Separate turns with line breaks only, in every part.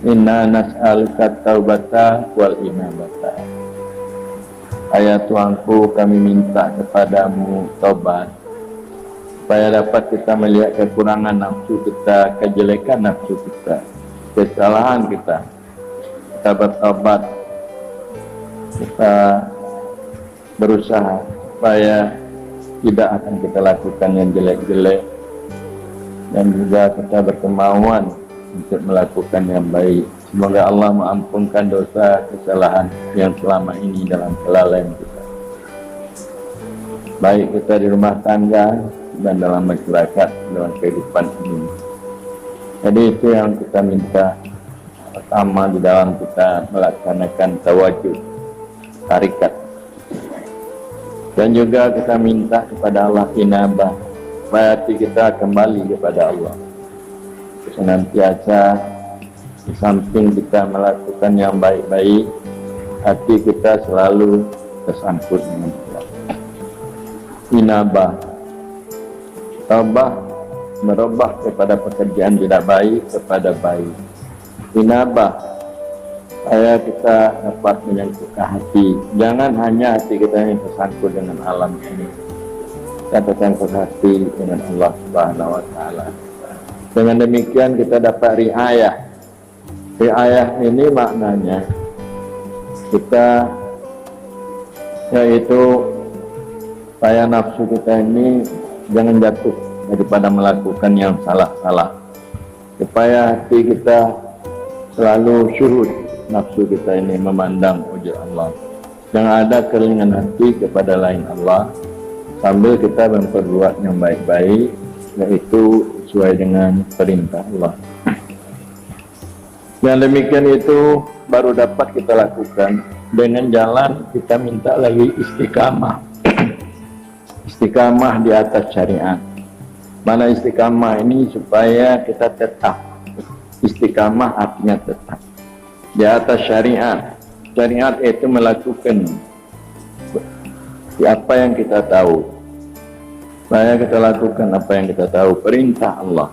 Inna nas'aluka taubata wal inabata. Ayat Tuhanku, kami minta kepadamu taubat, supaya dapat kita melihat kekurangan nafsu kita, kejelekan nafsu kita, kesalahan kita. Kita bertaubat, kita berusaha supaya tidak akan kita lakukan yang jelek-jelek, dan juga kita berkemauan untuk melakukan yang baik. Semoga Allah mengampunkan dosa kesalahan yang selama ini dalam kelalaian kita, baik kita di rumah tangga dan dalam masyarakat, dalam kehidupan ini. Jadi itu yang kita minta pertama di dalam kita melaksanakan tawajud tarikat. Dan juga kita minta kepada Allah inabah, supaya hati kita kembali kepada Allah. Senantiasa di samping kita melakukan yang baik-baik, hati kita selalu tersangkut dengan Allah. Inabah, tabah, merubah kepada pekerjaan tidak baik kepada baik. Inabah, supaya kita dapat menyangkutkan hati. Jangan hanya hati kita yang tersangkut dengan alam ini, kita tersangkut hati dengan Allah Subhanahu wa Ta'ala. Dengan demikian kita dapat riayah. Riayah ini maknanya kita, yaitu supaya nafsu kita ini jangan jatuh daripada melakukan yang salah-salah, supaya hati kita selalu syuhud, nafsu kita ini memandang wajah Allah. Jangan ada keringan hati kepada lain Allah, sambil kita memperbuat yang baik-baik, yaitu sesuai dengan perintah Allah. Yang demikian itu baru dapat kita lakukan dengan jalan kita minta lagi istiqamah. Istiqamah di atas syariat. Mana istiqamah ini supaya kita tetap. Istiqamah artinya tetap di atas syariat. Syariat itu melakukan apa yang kita tahu. Supaya kita lakukan apa yang kita tahu, perintah Allah.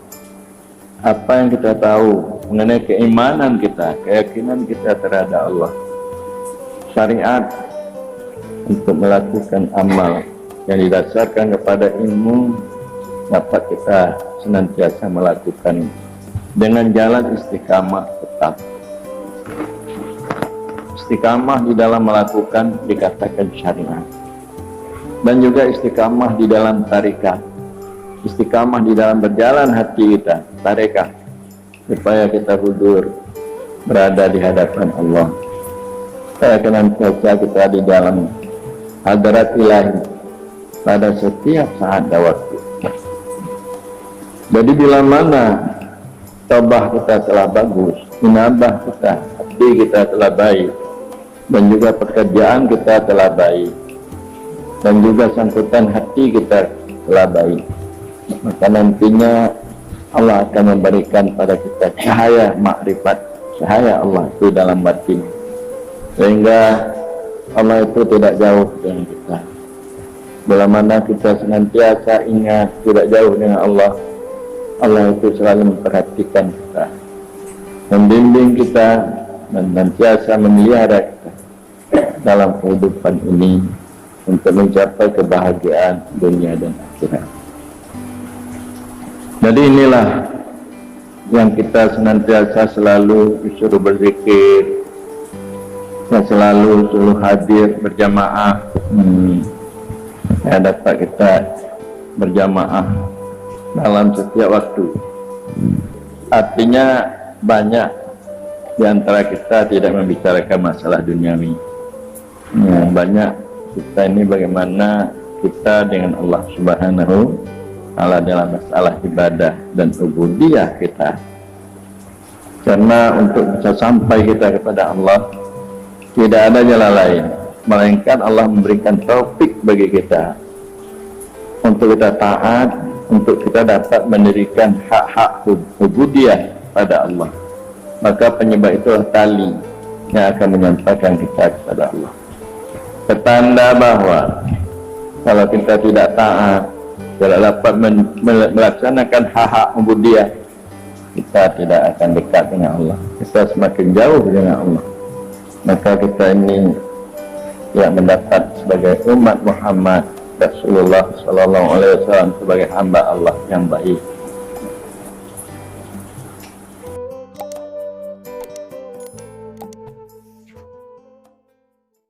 Apa yang kita tahu mengenai keimanan kita, keyakinan kita terhadap Allah. Syariat untuk melakukan amal yang didasarkan kepada ilmu, dapat kita senantiasa melakukan dengan jalan istiqamah tetap. Istiqamah di dalam melakukan dikatakan syariat. Dan juga istiqamah di dalam tarikat, istiqamah di dalam berjalan hati kita, tarikat, supaya kita hudur berada di hadapan Allah. Supaya senantiasa kita di dalam hadirat ilahi pada setiap saat dan waktu. Jadi bila mana taubat kita telah bagus, inabah kita, hati kita telah baik, dan juga pekerjaan kita telah baik, dan juga sangkutan hati kita telah baik, maka nantinya Allah akan memberikan pada kita cahaya makrifat, cahaya Allah itu dalam batin, sehingga Allah itu tidak jauh dengan kita. Bila mana kita senantiasa ingat tidak jauh dengan Allah, Allah itu selalu memperhatikan kita, membimbing kita, dan senantiasa memelihara kita dalam kehidupan ini untuk mencapai kebahagiaan dunia dan akhirat. Jadi inilah yang kita senantiasa selalu disuruh berzikir, yang selalu suruh hadir berjamaah. Ya, dapat kita berjamaah dalam setiap waktu. Artinya banyak di antara kita tidak membicarakan masalah duniawi. Banyak kita ini bagaimana kita dengan Allah Subhanahu wa Ta'ala dalam masalah ibadah dan ubudiyah kita. Karena untuk bisa sampai kita kepada Allah, tidak ada jalan lain melainkan Allah memberikan taufik bagi kita untuk kita taat, untuk kita dapat mendirikan hak-hak ubudiyah pada Allah. Maka penyebab itulah tali yang akan menyampaikan kita kepada Allah. Petanda bahwa kalau kita tidak taat, tidak dapat melaksanakan hak-hak ubudiyah, kita tidak akan dekat dengan Allah, kita semakin jauh dengan Allah. Maka kita ini yang mendapat sebagai umat Muhammad Rasulullah Sallallahu Alaihi Wasallam sebagai hamba Allah yang baik.